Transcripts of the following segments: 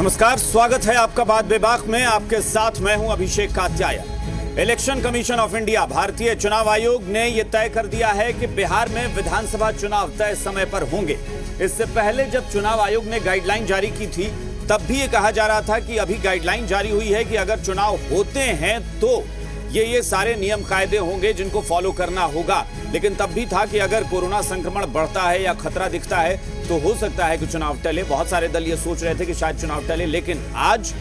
नमस्कार, स्वागत है आपका बात बेबाक में। आपके साथ मैं हूं अभिषेक कात्याया। इलेक्शन कमीशन ऑफ इंडिया, भारतीय चुनाव आयोग ने यह तय कर दिया है कि बिहार में विधानसभा चुनाव तय समय पर होंगे। इससे पहले जब चुनाव आयोग ने गाइडलाइन जारी की थी तब भी ये कहा जा रहा था कि अभी गाइडलाइन जारी हुई है कि अगर चुनाव होते हैं तो ये सारे नियम कायदे होंगे जिनको फॉलो करना होगा। लेकिन तब भी था कि अगर कोरोना संक्रमण बढ़ता है या खतरा दिखता है तो हो सकता है कि चुनाव टले। बहुत सारे दल ये सोच रहे थे कि शायद चुनाव टले, लेकिन आज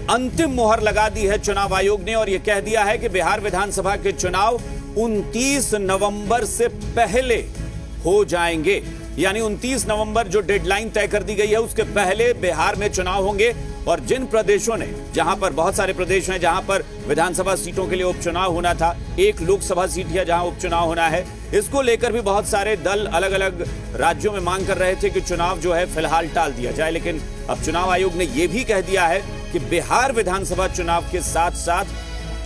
अंतिम मुहर लगा दी है चुनाव आयोग ने और यह कह दिया है कि बिहार विधानसभा के चुनाव 29 नवंबर से पहले हो जाएंगे। यानी 29 नवंबर जो डेडलाइन तय कर दी गई है उसके पहले बिहार में चुनाव होंगे। और जिन प्रदेशों ने, जहां पर बहुत सारे प्रदेश हैं जहां पर विधानसभा सीटों के लिए उपचुनाव होना था, एक लोकसभा सीट है जहां उपचुनाव होना है, इसको लेकर भी बहुत सारे दल अलग अलग राज्यों में मांग कर रहे थे कि चुनाव जो है फिलहाल टाल दिया जाए। लेकिन अब चुनाव आयोग ने यह भी कह दिया है कि बिहार विधानसभा चुनाव के साथ साथ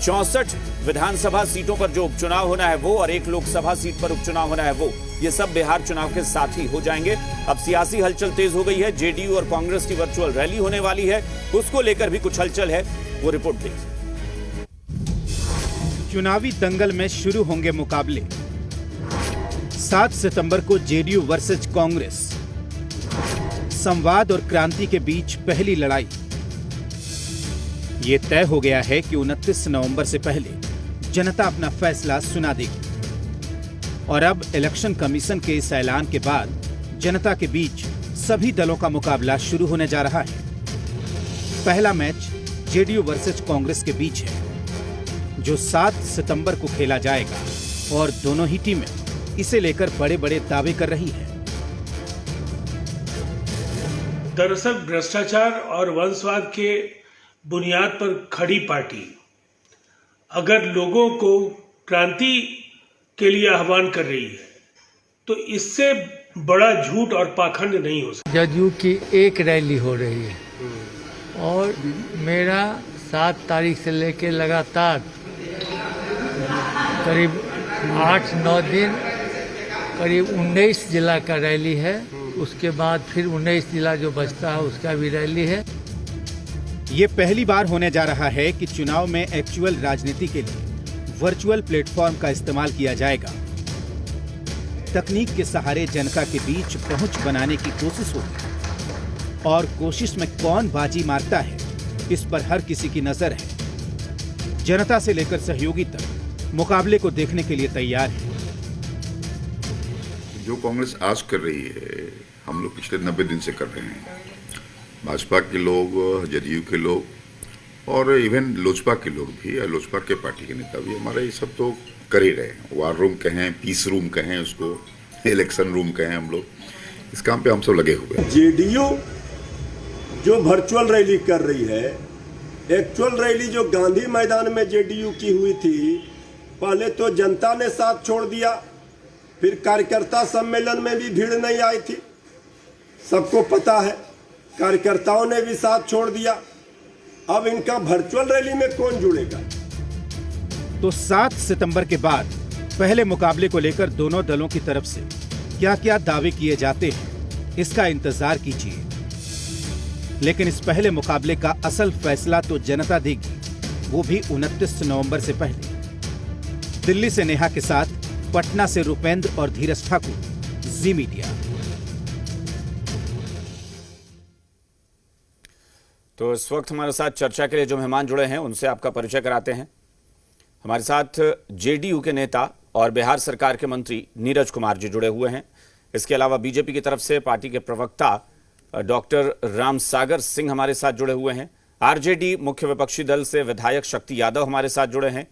64 विधानसभा सीटों पर जो उपचुनाव होना है वो और एक लोकसभा सीट पर उपचुनाव होना है वो, ये सब बिहार चुनाव के साथ ही हो जाएंगे। अब सियासी हलचल तेज हो गई है। जेडीयू और कांग्रेस की वर्चुअल रैली होने वाली है, उसको लेकर भी कुछ हलचल है, वो रिपोर्ट देखिए। चुनावी दंगल में शुरू होंगे मुकाबले। 7 सितंबर को जेडीयू वर्सेज कांग्रेस, संवाद और क्रांति के बीच पहली लड़ाई। ये तय हो गया है कि 29 नवंबर से पहले जनता अपना फैसला सुना देगी। और अब इलेक्शन कमीशन के इस ऐलान के बाद जनता के बीच सभी दलों का मुकाबला शुरू होने जा रहा है। पहला मैच जेडीयू वर्सेज कांग्रेस के बीच है जो 7 सितंबर को खेला जाएगा और दोनों ही टीमें इसे लेकर बड़े बड़े दावे कर रही हैं। दरअसल भ्रष्टाचार और वंशवाद के बुनियाद पर खड़ी पार्टी अगर लोगों को क्रांति के लिए आह्वान कर रही है तो इससे बड़ा झूठ और पाखंड नहीं हो सकता। जदयू की एक रैली हो रही है और मेरा 7 तारीख से लेकर लगातार करीब 8-9 दिन करीब 19 जिला का रैली है। उसके बाद फिर 19 जिला जो बचता है उसका भी रैली है। ये पहली बार होने जा रहा है कि चुनाव में एक्चुअल राजनीति के लिए वर्चुअल प्लेटफॉर्म का इस्तेमाल किया जाएगा। तकनीक के सहारे जनता के बीच पहुंच बनाने की कोशिश होगी और कोशिश में कौन बाजी मारता है इस पर हर किसी की नजर है। जनता से लेकर सहयोगी तक मुकाबले को देखने के लिए तैयार है। जो कांग्रेस आज कर रही है हम लोग पिछले 90 दिन से कर रहे हैं। भाजपा के लोग, जदयू के लोग और इवन लोजपा के लोग भी, या लोजपा के पार्टी के नेता भी, हमारे ये सब तो कर ही रहे हैं। वार रूम कहें, पीस रूम कहें, उसको इलेक्शन रूम कहें, हम लोग इस काम पे हम सब लगे हुए हैं। जेडीयू जो वर्चुअल रैली कर रही है, एक्चुअल रैली जो गांधी मैदान में जेडीयू की हुई थी, पहले तो जनता ने साथ छोड़ दिया, फिर कार्यकर्ता सम्मेलन में भी भीड़ नहीं आई थी, सबको पता है। कार्यकर्ताओं ने भी साथ छोड़ दिया। अब इनका वर्चुअल रैली में कौन जुड़ेगा? तो 7 सितंबर के बाद पहले मुकाबले को लेकर दोनों दलों की तरफ से क्या क्या दावे किए जाते हैं इसका इंतजार कीजिए। लेकिन इस पहले मुकाबले का असल फैसला तो जनता देगी, वो भी 29 नवंबर से पहले। दिल्ली से नेहा के साथ पटना से रुपेंद्र और धीरज ठाकुर, जी मीडिया। तो इस वक्त हमारे साथ चर्चा के लिए जो मेहमान जुड़े हैं उनसे आपका परिचय कराते हैं। हमारे साथ जेडीयू के नेता और बिहार सरकार के मंत्री नीरज कुमार जी जुड़े हुए हैं। इसके अलावा बीजेपी की तरफ से पार्टी के प्रवक्ता डॉक्टर रामसागर सिंह हमारे साथ जुड़े हुए हैं। आरजेडी मुख्य विपक्षी दल से विधायक शक्ति यादव हमारे साथ जुड़े हैं।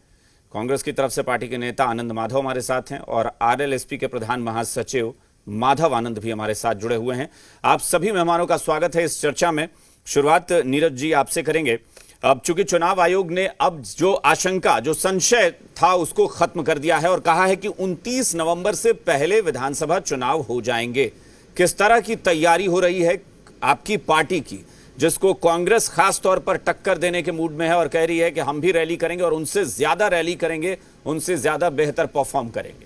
कांग्रेस की तरफ से पार्टी के नेता आनंद माधव हमारे साथ हैं और आरएलएसपी के प्रधान महासचिव माधव आनंद भी हमारे साथ जुड़े हुए हैं। आप सभी मेहमानों का स्वागत है इस चर्चा में। शुरुआत नीरज जी आपसे करेंगे। अब चूंकि चुनाव आयोग ने अब जो आशंका, जो संशय था उसको खत्म कर दिया है और कहा है कि 29 नवंबर से पहले विधानसभा चुनाव हो जाएंगे, किस तरह की तैयारी हो रही है आपकी पार्टी की, जिसको कांग्रेस खास तौर पर टक्कर देने के मूड में है और कह रही है कि हम भी रैली करेंगे और उनसे ज्यादा रैली करेंगे, उनसे ज्यादा बेहतर परफॉर्म करेंगे?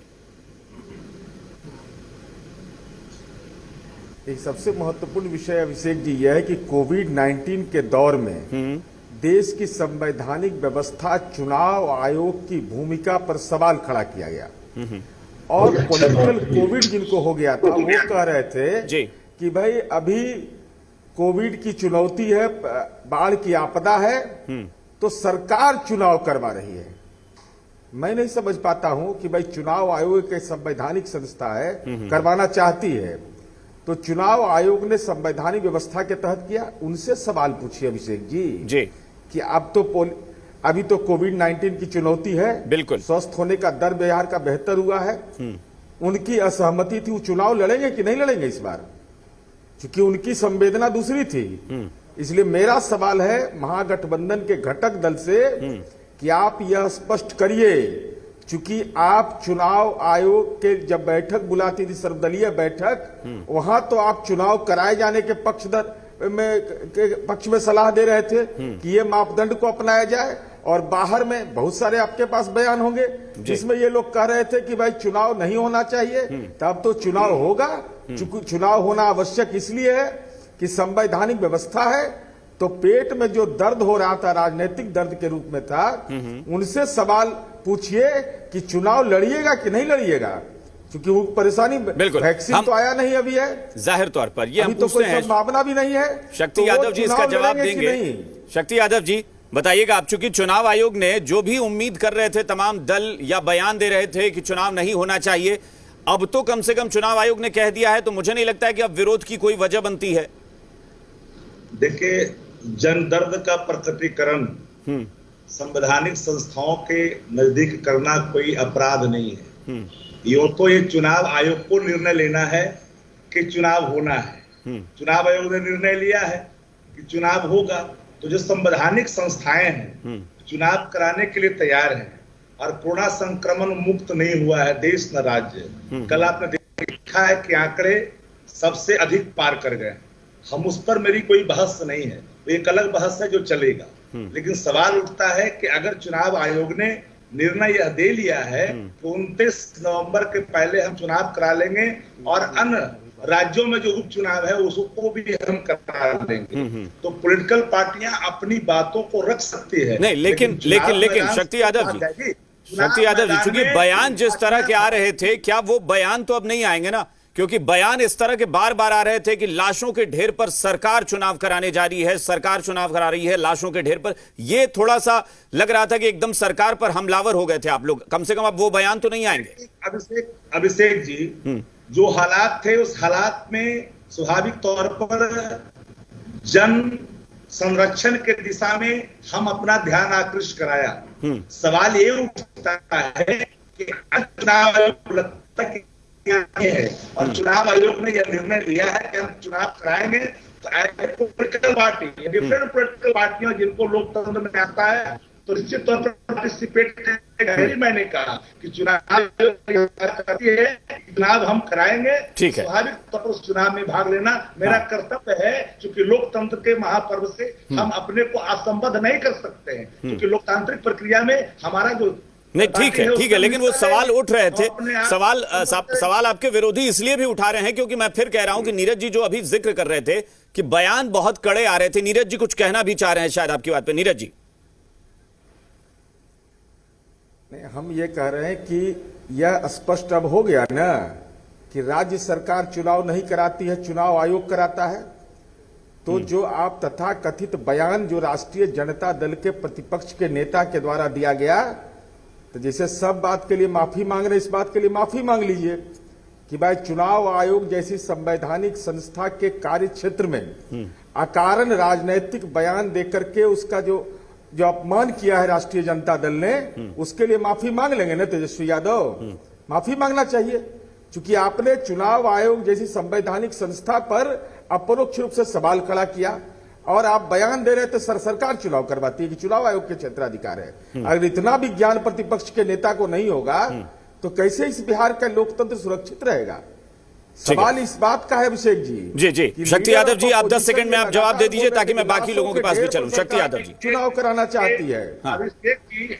एक सबसे महत्वपूर्ण विषय अभिषेक जी यह है कि कोविड-19 के दौर में देश की संवैधानिक व्यवस्था, चुनाव आयोग की भूमिका पर सवाल खड़ा किया गया और पॉलिटिकल कोविड जिनको हो गया था वो कह रहे थे जी कि भाई अभी कोविड की चुनौती है, बाढ़ की आपदा है, तो सरकार चुनाव करवा रही है। मैं नहीं समझ पाता हूं कि भाई चुनाव आयोग एक संवैधानिक संस्था है, करवाना चाहती है तो चुनाव आयोग ने संवैधानिक व्यवस्था के तहत किया। उनसे सवाल पूछिए अभिषेक जी कि अब तो अभी तो कोविड-19 की चुनौती है, बिल्कुल स्वस्थ होने का दर बिहार का बेहतर हुआ है। उनकी असहमति थी, वो चुनाव लड़ेंगे कि नहीं लड़ेंगे इस बार, क्योंकि उनकी संवेदना दूसरी थी। इसलिए मेरा सवाल है महागठबंधन के घटक दल से कि आप यह स्पष्ट करिए, चूंकि आप चुनाव आयोग के जब बैठक बुलाती थी, सर्वदलीय बैठक, वहां तो आप चुनाव कराए जाने के पक्ष में सलाह दे रहे थे कि ये मापदंड को अपनाया जाए, और बाहर में बहुत सारे आपके पास बयान होंगे जिसमें ये लोग कह रहे थे कि भाई चुनाव नहीं होना चाहिए। तब तो चुनाव होगा, चूंकि चुनाव होना आवश्यक इसलिए है कि संवैधानिक व्यवस्था है। तो पेट में जो दर्द हो रहा था, राजनीतिक दर्द के रूप में था, उनसे सवाल पूछिए कि चुनाव लड़िएगा कि नहीं लड़िएगा, क्योंकि वो परेशानी, वैक्सीन तो आया नहीं अभी है, जाहिर तौर पर ये हम तो कोई संभावना भी नहीं है। शक्ति यादव जी इसका जवाब देंगे। शक्ति यादव जी बताइएगा, आप चूंकि चुनाव आयोग ने जो भी उम्मीद कर रहे थे, तमाम दल या बयान दे रहे थे कि चुनाव नहीं होना चाहिए, अब तो कम से कम चुनाव आयोग ने कह दिया है, तो मुझे नहीं लगता है कि अब विरोध की कोई वजह बनती है। देखिए, जन दर्द का प्रकटीकरण संवैधानिक संस्थाओं के नजदीक करना कोई अपराध नहीं है। ये चुनाव आयोग को निर्णय लेना है कि चुनाव होना है। चुनाव आयोग ने निर्णय लिया है कि चुनाव होगा, तो जो संवैधानिक संस्थाएं हैं चुनाव कराने के लिए तैयार हैं, और कोरोना संक्रमण मुक्त नहीं हुआ है देश न राज्य। कल आपने देखा है कि आंकड़े सबसे अधिक पार कर गए। हम उस पर मेरी कोई बहस नहीं है, एक अलग बहस है जो चलेगा, लेकिन सवाल उठता है कि अगर चुनाव आयोग ने निर्णय यह दे लिया है कि 29 नवंबर के पहले हम चुनाव करा लेंगे और अन्य राज्यों में जो उपचुनाव है उसको भी हम करा देंगे, तो पॉलिटिकल पार्टियां अपनी बातों को रख सकती है। नहीं, लेकिन शक्ति यादव जी, चूंकि बयान जिस तरह के आ रहे थे, क्या वो बयान तो अब नहीं आएंगे ना, क्योंकि बयान इस तरह के बार बार आ रहे थे कि लाशों के ढेर पर सरकार चुनाव कराने जा रही है, सरकार चुनाव करा रही है लाशों के ढेर पर। ये थोड़ा सा लग रहा था कि एकदम सरकार पर हमलावर हो गए थे आप लोग। कम से कम अब वो बयान तो नहीं आएंगे। अभिषेक जी, जो हालात थे उस हालात में स्वाभाविक तौर पर जन संरक्षण के दिशा में हम अपना ध्यान आकृष्ट कराया। सवाल ये उठता है कि चुनाव आयोग है और चुनाव आयोग ने यह निर्णय लिया है कि हम चुनाव कराएंगे, तो पॉलिटिकल पार्टी, डिफरेंट पॉलिटिकल पार्टियां जिनको लोकतंत्र में आता है तो निश्चित तौर पर पार्टिसिपेट करेंगे। मैंने कहा कि चुनाव करती है, चुनाव हम कराएंगे, स्वाभाविक तौर पर उस चुनाव में भाग लेना मेरा कर्तव्य है, क्योंकि लोकतंत्र के महापर्व से हम अपने को असंबद्ध नहीं कर सकते हैं, क्योंकि लोकतांत्रिक प्रक्रिया में हमारा जो नहीं, ठीक है, लेकिन वो सवाल उठ रहे थे, सवाल आपके विरोधी इसलिए भी उठा रहे हैं क्योंकि मैं फिर कह रहा हूं कि नीरज जी जो अभी जिक्र कर रहे थे कि बयान बहुत कड़े आ रहे थे, नीरज जी कुछ कहना भी चाह रहे हैं शायद आपकी बात पे। नीरज जी, नहीं, हम ये कह रहे हैं कि यह स्पष्ट अब हो गया ना कि राज्य सरकार चुनाव नहीं कराती है, चुनाव आयोग कराता है। तो जो आप तथाकथित बयान जो राष्ट्रीय जनता दल के प्रतिपक्ष के नेता के द्वारा दिया गया, तो जैसे सब बात के लिए माफी मांग रहे, इस बात के लिए माफी मांग लीजिए कि भाई चुनाव आयोग जैसी संवैधानिक संस्था के कार्य क्षेत्र में अकारण राजनीतिक बयान देकर के उसका जो अपमान किया है राष्ट्रीय जनता दल ने, उसके लिए माफी मांग लेंगे ना तेजस्वी यादव? माफी मांगना चाहिए, क्योंकि आपने चुनाव आयोग जैसी संवैधानिक संस्था पर अपरोक्ष रूप से सवाल खड़ा किया और आप बयान दे रहे थे सरकार चुनाव करवाती है कि चुनाव आयोग के क्षेत्राधिकार है। अगर इतना भी ज्ञान प्रतिपक्ष के नेता को नहीं होगा तो कैसे इस बिहार का लोकतंत्र सुरक्षित रहेगा? सवाल इस बात का है अभिषेक जी। जी शक्ति यादव जी, आप 10 सेकंड में आप जवाब दे दीजिए ताकि मैं बाकी लोगों के पास भी चलूं। शक्ति यादव जी, चुनाव कराना चाहती है। Abhishek ji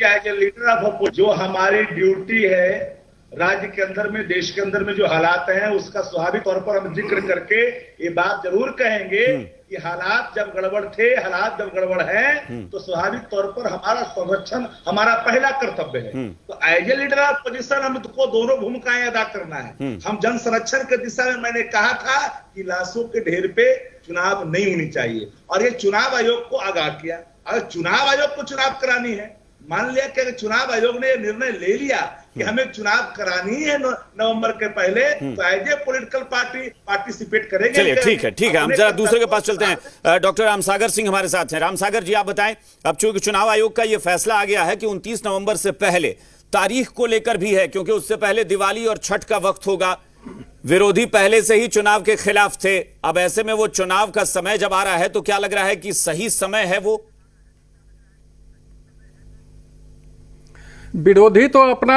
as a leader of, जो हमारी ड्यूटी है राज्य के अंदर में, देश के अंदर में जो हालात हैं उसका स्वाभाविक तौर पर हम जिक्र करके ये बात जरूर कहेंगे कि हालात जब गड़बड़ थे, हालात जब गड़बड़ हैं, तो स्वाभाविक तौर पर हमारा संरक्षण हमारा पहला कर्तव्य है। तो as a leader of position हमको दोनों भूमिकाएं अदा करना है। हम जन संरक्षण के दिशा में मैंने कहा था कि लाशों के ढेर पे चुनाव नहीं होनी चाहिए, और ये चुनाव आयोग को आगाह किया। अगर चुनाव आयोग को चुनाव करानी है, मान लिया कि चुनाव आयोग ने निर्णय ले लिया कि हमें चुनाव करानी है नवंबर के पहले, तो as a political party participate करेंगे। चलिए ठीक है, हम जरा दूसरे के पास चलते हैं। डॉक्टर रामसागर सिंह हमारे साथ हैं। रामसागर जी, आप बताएं, अब चूंकि चुनाव आयोग का यह फैसला आ गया है कि 29 नवंबर से पहले, तारीख को लेकर भी है क्योंकि उससे पहले दिवाली और छठ का वक्त होगा, विरोधी पहले से ही चुनाव के खिलाफ थे, अब ऐसे में वो चुनाव का समय जब आ रहा है तो क्या लग रहा है कि सही समय है वो? विरोधी तो अपना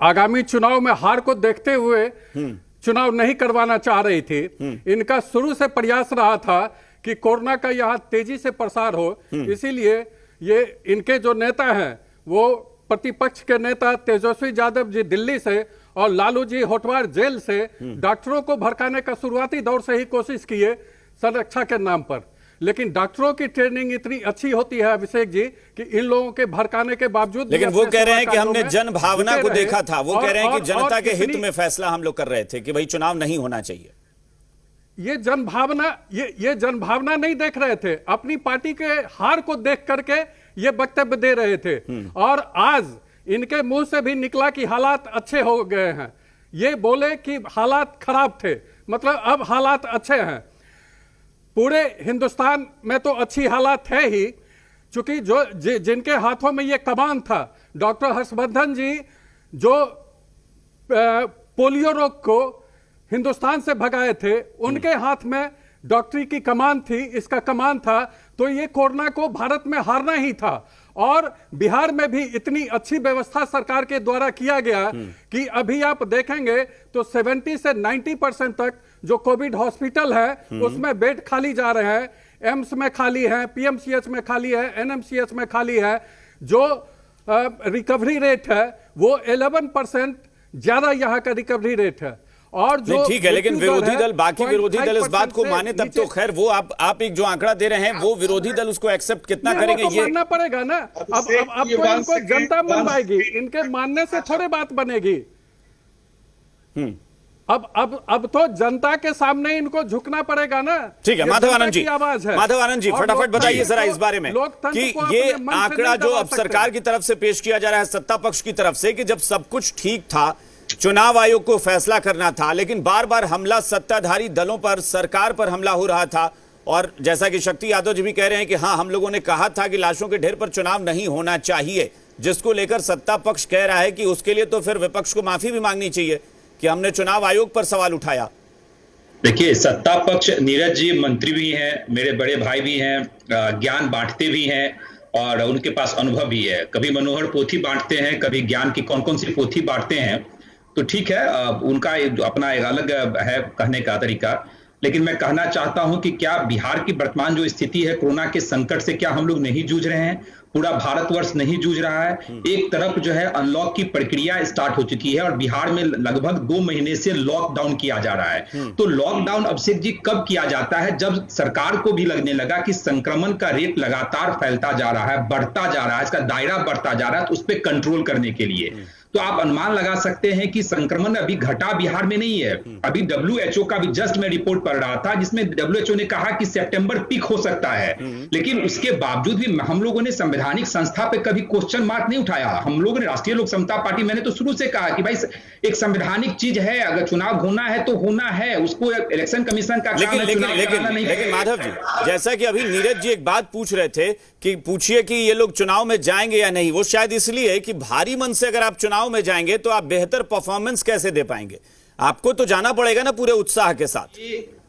आगामी चुनाव में हार को देखते हुए चुनाव नहीं करवाना चाह रही थी। इनका शुरू से प्रयास रहा था कि कोरोना का यहाँ तेजी से प्रसार हो, इसीलिए ये इनके जो नेता हैं वो प्रतिपक्ष के नेता तेजस्वी यादव जी दिल्ली से और लालू जी होटवार जेल से डॉक्टरों को भड़काने का शुरुआती दौर से ही कोशिश किए संरक्षा के नाम पर। लेकिन डॉक्टरों की ट्रेनिंग इतनी अच्छी होती है अभिषेक जी कि इन लोगों के भड़काने के बावजूद, लेकिन वो कह रहे हैं कि हमने जन भावना को देखा था, वो कह रहे हैं कि जनता के हित में फैसला हम लोग कर रहे थे कि भाई चुनाव नहीं होना चाहिए। ये जन भावना नहीं देख रहे थे, अपनी पार्टी के हार को देख करके ये वक्तव्य दे रहे थे। और आज इनके मुंह से भी निकला कि हालात अच्छे हो गए हैं। ये बोले कि हालात खराब थे, मतलब अब हालात अच्छे हैं। पूरे हिंदुस्तान में तो अच्छी हालात है ही, क्योंकि जिनके हाथों में ये कमान था, डॉक्टर हर्षवर्धन जी जो पोलियो रोग को हिंदुस्तान से भगाए थे, उनके हाथ में डॉक्टरी की कमान थी, इसका कमान था, तो ये कोरोना को भारत में हारना ही था। और बिहार में भी इतनी अच्छी व्यवस्था सरकार के द्वारा किया गया कि अभी आप देखेंगे तो 70 से 90% तक जो कोविड हॉस्पिटल है उसमें बेड खाली जा रहे हैं, एम्स में खाली है, पीएमसीएच में खाली है, एनएमसीएच में खाली है। जो रिकवरी रेट है वो 11% ज्यादा यहाँ का रिकवरी रेट है। और जो ठीक है, लेकिन विरोधी दल, बाकी विरोधी दल इस बात को माने तब तो खैर, वो आप एक जो आंकड़ा दे रहे हैं वो विरोधी दल उसको एक्सेप्ट कितना करेंगे, ये मानना पड़ेगा ना। अब तो इनको जनता मनवाएगी, इनके मानने से थोड़े बात बनेगी। अब तो जनता के सामने इनको झुकना पड़ेगा ना। ठीक है, माधव आनंद जी फटाफट बताइए जरा इस बारे में कि ये आंकड़ा जो अब सरकार की तरफ से पेश किया जा रहा है, सत्ता पक्ष की तरफ से, कि जब सब कुछ ठीक था, चुनाव आयोग को फैसला करना था, लेकिन बार बार हमला सत्ताधारी दलों पर, सरकार पर हमला हो रहा था। और जैसा कि शक्ति यादव जी भी कह रहे हैं कि हाँ, हम लोगों ने कहा था कि लाशों के ढेर पर चुनाव नहीं होना चाहिए, जिसको लेकर सत्ता पक्ष कह रहा है कि उसके लिए तो फिर विपक्ष को माफी भी मांगनी चाहिए कि हमने चुनाव आयोग पर सवाल उठाया। देखिए, सत्ता पक्ष, नीरज जी मंत्री भी हैं, मेरे बड़े भाई भी हैं, ज्ञान बांटते भी हैं और उनके पास अनुभव भी है। कभी मनोहर पोथी बांटते हैं, कभी ज्ञान की कौन कौन सी पोथी बांटते हैं, तो ठीक है, उनका अपना एक अलग है कहने का तरीका। लेकिन मैं कहना चाहता हूं कि क्या बिहार की वर्तमान जो स्थिति है कोरोना के संकट से, क्या हम लोग नहीं जूझ रहे हैं? पूरा भारतवर्ष नहीं जूझ रहा है। एक तरफ जो है अनलॉक की प्रक्रिया स्टार्ट हो चुकी है और बिहार में लगभग 2 महीने से लॉकडाउन किया जा रहा है। तो लॉकडाउन अभिषेक जी कब किया जाता है? जब सरकार को भी लगने लगा कि संक्रमण का रेट लगातार फैलता जा रहा है, बढ़ता जा रहा है, इसका दायरा बढ़ता जा रहा है, तो उस पर कंट्रोल करने के लिए तो आप अनुमान लगा सकते हैं कि संक्रमण अभी घटा बिहार में नहीं है। अभी WHO का भी जस्ट मैं रिपोर्ट पढ़ रहा था जिसमें WHO ने कहा कि सितंबर पीक हो सकता है, लेकिन उसके बावजूद भी हम लोगों ने संवैधानिक संस्था पे कभी क्वेश्चन मार्क नहीं उठाया। हम लोगों ने, राष्ट्रीय लोक समता पार्टी, मैंने तो शुरू से कहा कि भाई एक संवैधानिक चीज है, अगर चुनाव होना है तो होना है, उसको इलेक्शन कमीशन का काम है, लेकिन माधव जी, जैसा कि अभी नीरज जी एक बात पूछ रहे थे कि पूछिए कि ये लोग चुनाव में जाएंगे या नहीं, वो शायद इसलिए कि भारी मन से अगर आप चुनाव में जाएंगे तो आप बेहतर परफॉर्मेंस कैसे दे पाएंगे? आपको तो जाना पड़ेगा ना पूरे उत्साह के साथ।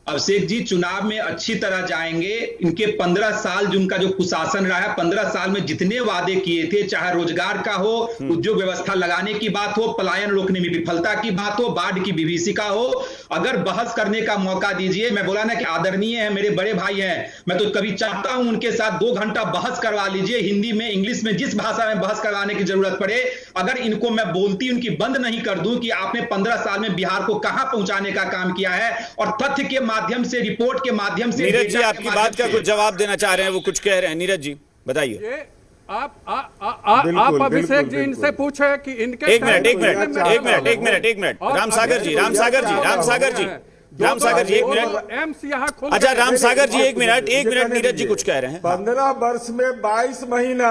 अभिषेक जी चुनाव में अच्छी तरह जाएंगे। इनके 15 साल जो उनका जो कुशासन रहा है, 15 साल में जितने वादे किए थे, चाहे रोजगार का हो, उद्योग व्यवस्था लगाने की बात हो, पलायन रोकने में विफलता की बात हो, बाढ़ की विभीषिका हो, अगर बहस करने का मौका दीजिए। मैं बोला ना कि आदरणीय है, मेरे बड़े भाई हैं, मैं तो कभी चाहता हूं उनके साथ 2 घंटा बहस करवा लीजिए, हिंदी में, इंग्लिश में, जिस भाषा में बहस करवाने की जरूरत पड़े। अगर इनको मैं बोलती उनकी बंद नहीं कर दूं कि आपने 15 साल में बिहार को कहां पहुंचाने का काम किया है, और तथ्य के माध्यम से, रिपोर्ट के माध्यम से। नीरज जी आपकी बात का कुछ जवाब देना चाह रहे हैं, वो कुछ कह रहे हैं। नीरज जी बताइए। आप अभिषेक जी इनसे पूछे कि इनके एक मिनट राम सागर जी एक मिनट। एम्स यहाँ खुल अच्छा राम सागर जी एक मिनट नीरज जी कुछ कह रहे हैं। 15 वर्ष में 22 महीना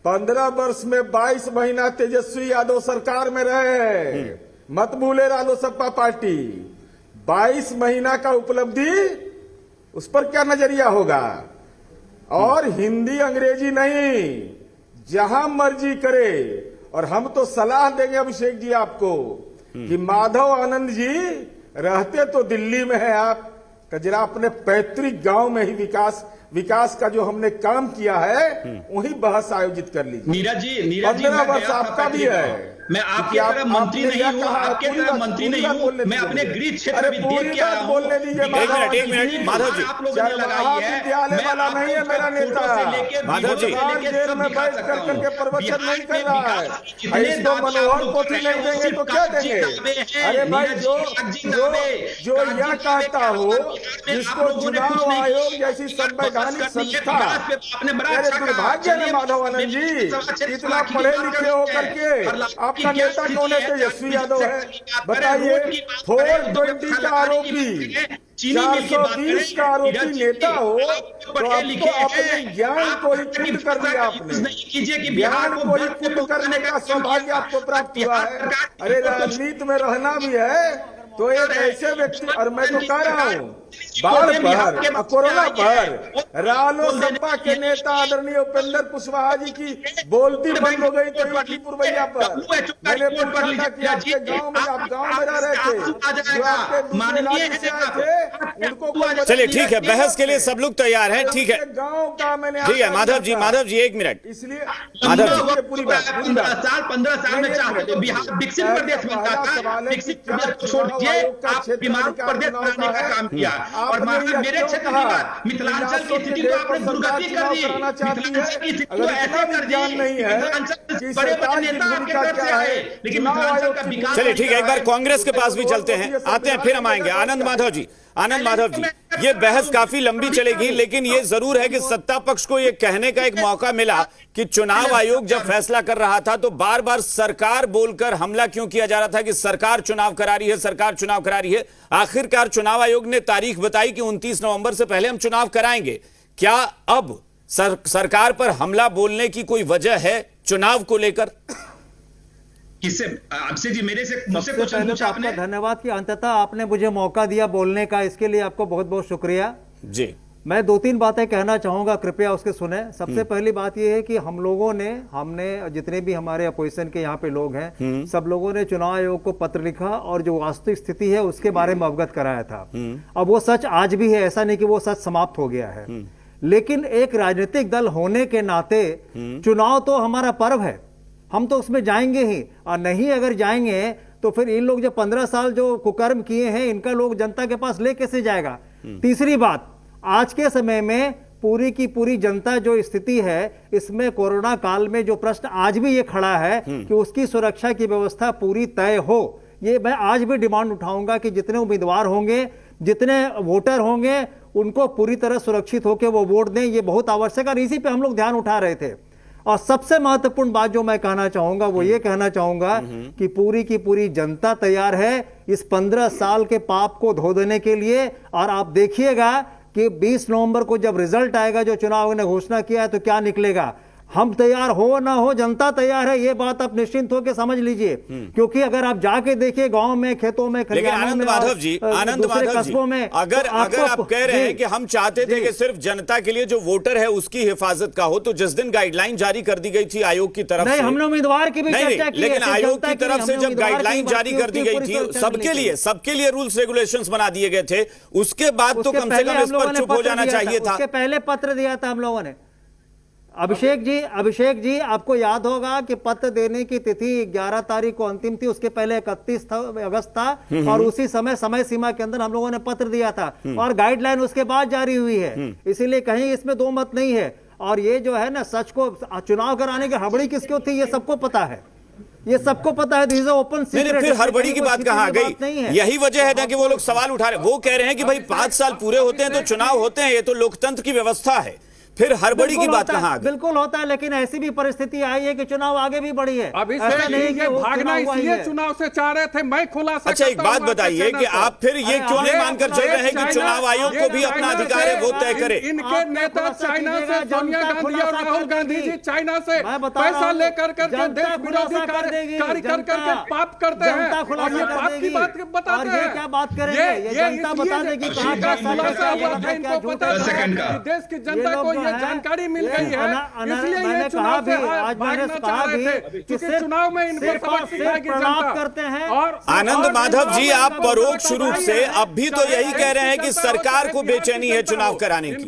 15 वर्ष में 22 महीना तेजस्वी यादव सरकार में रहे, मत भूले रालोसपा पार्टी। 22 महीना का उपलब्धि, उस पर क्या नजरिया होगा? और हिंदी अंग्रेजी नहीं, जहां मर्जी करे। और हम तो सलाह देंगे अभिषेक जी आपको कि माधव आनंद जी रहते तो दिल्ली में है, आप जरा अपने पैतृक गांव में ही विकास का जो हमने काम किया है वही बहस आयोजित कर लीजिए। नीरज जी 15 वर्ष आपका भी है। मैं आपकी तरह मंत्री नहीं हूँ, आपके तरह मंत्री नहीं हूँ, मैं अपने गृह क्षेत्र में देख के आया हूँ। एक मिनट माधव जी, आप लोगों ने लगाई है, विद्यालय वाला नहीं है मेरा नेता। माधव जी जेल में बैठ करके प्रवचन नहीं कर रहा है। इसको मनोहर पोथी नहीं देंगे तो क्या देंगे? अरे भाई जो यह कहता हो, जिसको चुनाव आयोग जैसी संवैधानिक संस्था, मेरे दुर्भाग्य है माधव आनंद जी, इतना पढ़े लिखे हो करके आपका नेता कौन है? तेजस्वी यादव है। बताइए, 420 का आरोपी, 420 का आरोपी नेता हो तो आपको अपने ज्ञान को ही कुंड कर दिया आपने। ज्ञान को ही कुंड करने का सौभाग्य आपको प्राप्त हुआ है। अरे राजनीति में रहना भी है तो एक ऐसे व्यक्ति, और मैं तो कह रहा हूँ बाढ़ पर, कोरोना पर रालोसपा के नेता आदरणीय उपेंद्र कुशवाहा जी की बोलती बंद हो गई तो पुरवैया पर मैंने पूछा था कि आपके गांव में, आप गांव में रह रहे थे, जो आपके दूसरे राज्य से आए थे उनको। चलिए ठीक है, बहस के लिए सब लोग तैयार हैं। ठीक है, गाँव का मैंने, ठीक है माधव जी 1 मिनट। इसलिए माधव जी पूरी बात 15 साल में चाहते तो बिहार विकसित प्रदेश बनता था। विकसित प्रदेश को छोड़ दीजिए, आप बीमार प्रदेश बनाने का काम किया। और मेरे क्षेत्र की बात, मिथिलांचल की स्थिति को आपने दुर्गति कर दी, मिथिलांचल की स्थिति को ऐसे कर दी, मिथिलांचल बड़े बड़े नेता आपके घर से आए, लेकिन मिथिलांचल का विकास। चलिए ठीक है, एक बार कांग्रेस के पास भी चलते हैं, आते हैं, फिर हम आएंगे। आनंद माधव जी, ये बहस काफी लंबी चलेगी, लेकिन ये जरूर है कि सत्ता पक्ष को ये कहने का एक मौका मिला कि चुनाव आयोग जब फैसला कर रहा था तो बार बार सरकार बोलकर हमला क्यों किया जा रहा था कि सरकार चुनाव करा रही है, सरकार चुनाव करा रही है। आखिरकार चुनाव आयोग ने तारीख बताई कि 29 नवंबर से पहले हम चुनाव कराएंगे। क्या अब सरकार पर हमला बोलने की कोई वजह है चुनाव को लेकर? किससे? आपसे जी, मेरे से, मुझसे सबसे पहले तो आपका धन्यवाद कि अंततः आपने मुझे मौका दिया बोलने का, इसके लिए आपको बहुत बहुत शुक्रिया जी। मैं 2-3 बातें कहना चाहूंगा, कृपया उसके सुने। सबसे पहली बात यह है कि हमने जितने भी हमारे अपोजिशन के यहाँ पे लोग हैं, सब लोगों ने चुनाव आयोग को पत्र लिखा और जो वास्तविक स्थिति है उसके बारे में अवगत कराया था। अब वो सच आज भी है, ऐसा नहीं कि वो सच समाप्त हो गया है, लेकिन एक राजनीतिक दल होने के नाते चुनाव तो हमारा पर्व है, हम तो उसमें जाएंगे ही। और नहीं अगर जाएंगे तो फिर इन लोग जो 15 साल जो कुकर्म किए हैं, इनका लोग जनता के पास ले कैसे जाएगा? तीसरी बात, आज के समय में पूरी की पूरी जनता जो स्थिति है, इसमें कोरोना काल में जो प्रश्न आज भी ये खड़ा है कि उसकी सुरक्षा की व्यवस्था पूरी तय हो। ये मैं आज भी डिमांड उठाऊंगा कि जितने उम्मीदवार होंगे, जितने वोटर होंगे, उनको पूरी तरह सुरक्षित होकर वो वोट दें, ये बहुत आवश्यक है। इसी पे हम लोग ध्यान उठा रहे थे। और सबसे महत्वपूर्ण बात जो मैं कहना चाहूंगा वो ये कहना चाहूंगा कि पूरी की पूरी जनता तैयार है इस 15 साल के पाप को धो देने के लिए। और आप देखिएगा कि 20 नवंबर को जब रिजल्ट आएगा, जो चुनाव ने घोषणा किया है, तो क्या निकलेगा। हम तैयार हो ना हो, जनता तैयार है, ये बात आप निश्चिंत होकर समझ लीजिए। क्योंकि अगर आप जाके देखिए गांव में, खेतों में, लेकिन आनंद माधव जी, कस्बों में, अगर आप कह रहे हैं कि हम चाहते थे कि सिर्फ जनता के लिए जो वोटर है उसकी हिफाजत का हो, तो जिस दिन गाइडलाइन जारी कर दी गई थी आयोग की तरफ से, हमने उम्मीदवार की भी चर्चा की, लेकिन आयोग की तरफ से जब गाइडलाइन जारी कर दी गई थी, सबके लिए रूल्स रेगुलेशंस बना दिए गए थे, उसके बाद तो कम से कम इस पर चुप हो जाना चाहिए था। उसके पहले पत्र दिया था हम लोगों ने। अभिषेक जी आपको याद होगा कि पत्र देने की तिथि 11 तारीख को अंतिम थी, उसके पहले 31 अगस्त था, और उसी समय सीमा के अंदर हम लोगों ने पत्र दिया था, और गाइडलाइन उसके बाद जारी हुई है। इसीलिए कहीं इसमें दो मत नहीं है। और ये जो है ना, सच को चुनाव कराने की हड़बड़ी किसको थी, ये सबको पता है, ये सबको पता है। This is open secret. फिर हड़बड़ी की बात कहां आ गई? यही वजह है ना कि वो लोग सवाल उठा रहे, वो कह रहे हैं कि भाई 5 साल पूरे होते हैं तो चुनाव होते हैं, ये तो लोकतंत्र की व्यवस्था है। फिर हड़बड़ी की बात कहां आ गई? बिल्कुल होता है, लेकिन ऐसी भी परिस्थिति आई है कि चुनाव आगे भी बढ़ी है। अभी नहीं कि भागना इसलिए चुनाव से चाह रहे थे, मैं खुलासा। अच्छा, एक बात बताइए कि आप फिर ये क्यों नहीं मानकर चल रहे हैं कि चुनाव आयोग को भी अपना अधिकार है, वो तय करे? इनके नेता चाइना से, सोनिया गांधी और राहुल गांधी जी चाइना से पैसा लेकर करके देश विरोधी कार्य करके पाप करते हैं, और ये पाप की बात बताते हैं। क्या बात करेंगे? ये जनता बता देगी कहां का खुलासा हुआ था, इनको पता है देश की जनता को जानकारी मिल गई है, इसलिए ये चुनाव से भागना चाह रहे थे, क्योंकि चुनाव में इनको सबक सिखाएगी जनता करते हैं। और आनंद माधव जी, आप परोक्ष रूप से अब भी तो यही कह रहे हैं कि सरकार को बेचैनी है चुनाव कराने की।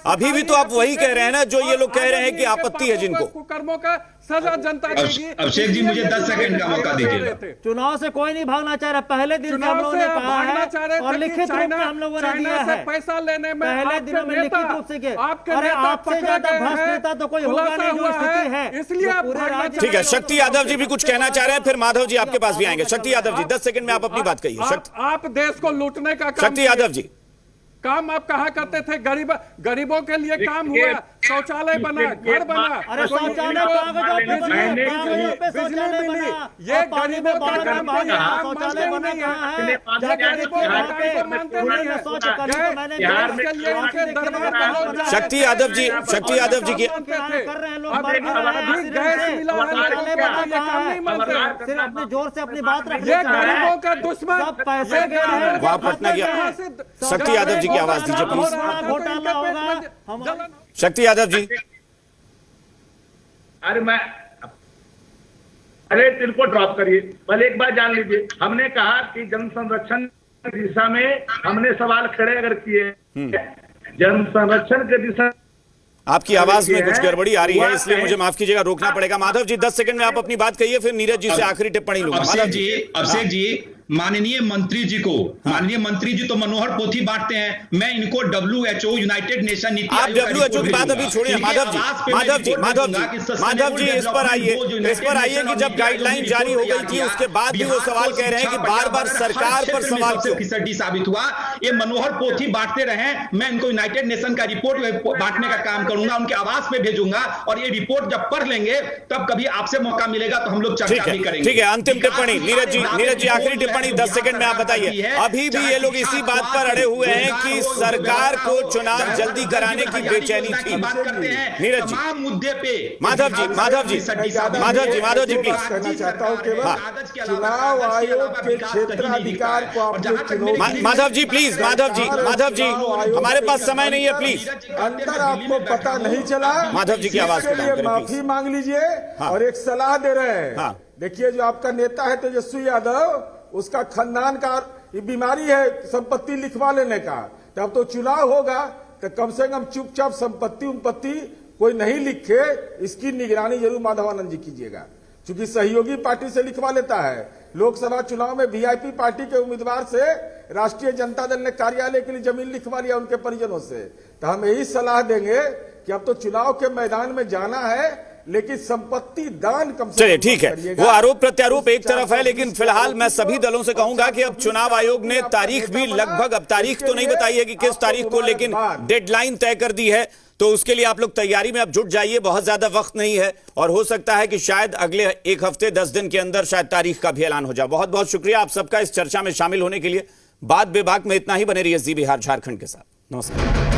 अभी भी तो आप वही कह रहे हैं ना जो ये लोग कह रहे हैं कि आपत्ति है जिनको। कुकर्मों का सजा जनता देगी। अभिषेक जी, मुझे 10 सेकंड का मौका दीजिए। चुनाव से कोई नहीं भागना चाह रहा, पहले दिन से हम लोगों ने कहा है, और लिखित रूप में हम लोगों ने दिया है। पैसा लेने में पहले दिनों में लिखित रूप से के, अरे आपसे ज्यादा भ्रष्ट नेता तो कोई होगा नहीं जो स्थिति है, इसलिए पूरे राज्य। ठीक है, शक्ति यादव जी भी कुछ कहना चाह रहे हैं, फिर माधव जी आपके पास भी आएंगे। शक्ति यादव जी, 10 सेकंड में आप अपनी बात कहिए। आप देश को लूटने का शक्ति यादव जी, काम आप कहा करते थे, गरीबों के लिए काम हुआ, शौचालय बना, घर बना, अरे शौचालय बिजली मिली, ये गरीबों का काम शौचालय बना है, गरीबों का काम को मानते नहीं है। शक्ति यादव जी, शक्ति यादव जी की सिर्फ अपने जोर से अपनी बात रख, ये गरीबों का दुश्मन पैसे वहां पटना गया। शक्ति यादव जी की आवाज दीजिए प्लीज। घोटाला होगा। शक्ति यादव जी, अरे इनको ड्रॉप करिए, पहले एक बात जान लीजिए, हमने कहा कि जन संरक्षण की दिशा में हमने सवाल खड़े अगर किए, जन संरक्षण के दिशा। आपकी आवाज में कुछ गड़बड़ी आ रही है, इसलिए मुझे माफ कीजिएगा, रोकना पड़ेगा। माधव जी 10 सेकंड में आप अपनी बात कहिए, फिर नीरज जी से आखिरी टिप्पणी लूंगा। अभिषेक जी, माननीय मंत्री जी को, माननीय मंत्री जी तो मनोहर पोथी बांटते हैं, मैं इनको WHO यूनाइटेड नेशन नीति आप WHO की बात अभी छोड़िए। माधव जी इस पर आइए कि जब गाइडलाइन जारी हो गई थी उसके बाद भी वो सवाल कह रहे हैं कि बार बार सरकार पर सवाल क्यों? फीसदी साबित हुआ, ये मनोहर पोथी बांटते रहे, मैं इनको यूनाइटेड नेशन का रिपोर्ट बांटने का काम करूंगा, उनके आवास पे भेजूंगा, और ये रिपोर्ट जब पढ़ लेंगे तब कभी आपसे मौका मिलेगा तो हम लोग चर्चा भी करेंगे। ठीक है, अंतिम टिप्पणी नीरज जी आखिरी टिप्पणी 10 सेकंड में आप बताइए। अभी भी ये लोग इसी बात पर अड़े हुए हैं कि सरकार को चुनाव जल्दी कराने की बेचैनी थी। नीरज जी, मुद्दे पे माधव जी प्लीज। कहना चाहता हूं केवल चुनाव आयोग के क्षेत्राधिकार को आपने माधव जी प्लीज, माधव जी हमारे पास समय नहीं है, प्लीज। अंतर आपको पता नहीं चला, माधव जी की आवाज के लिए माफी मांग लीजिए। और एक सलाह दे रहे हैं, देखिए जो आपका नेता है तेजस्वी यादव, उसका खानदान का बीमारी है संपत्ति लिखवा लेने का, तब तो चुनाव होगा तो कम से कम चुपचाप संपत्ति कोई नहीं लिखे, इसकी निगरानी जरूर माधवानंद जी कीजिएगा, क्योंकि सहयोगी पार्टी से लिखवा लेता है। लोकसभा चुनाव में वीआईपी पार्टी के उम्मीदवार से राष्ट्रीय जनता दल ने कार्यालय के लिए जमीन लिखवा लिया उनके परिजनों से। तो हम यही सलाह देंगे कि अब तो चुनाव के मैदान में जाना है, लेकिन संपत्ति दान कम से चलिए ठीक है, वो आरोप प्रत्यारोप एक तरफ है, लेकिन फिलहाल मैं सभी दलों से कहूंगा कि अब चुनाव आयोग ने तारीख भी लगभग, अब तारीख तो नहीं बताई है कि किस तारीख को, लेकिन डेडलाइन तय कर दी है, तो उसके लिए आप लोग तैयारी में अब जुट जाइए, बहुत ज्यादा वक्त नहीं है, और हो सकता है कि शायद अगले 1 हफ्ते 10 दिन के अंदर शायद तारीख का भी ऐलान हो जाए। बहुत बहुत शुक्रिया आप सबका इस चर्चा में शामिल होने के लिए। बात बेबाक में इतना ही, बने रहिए जी बिहार झारखंड के साथ। नमस्कार।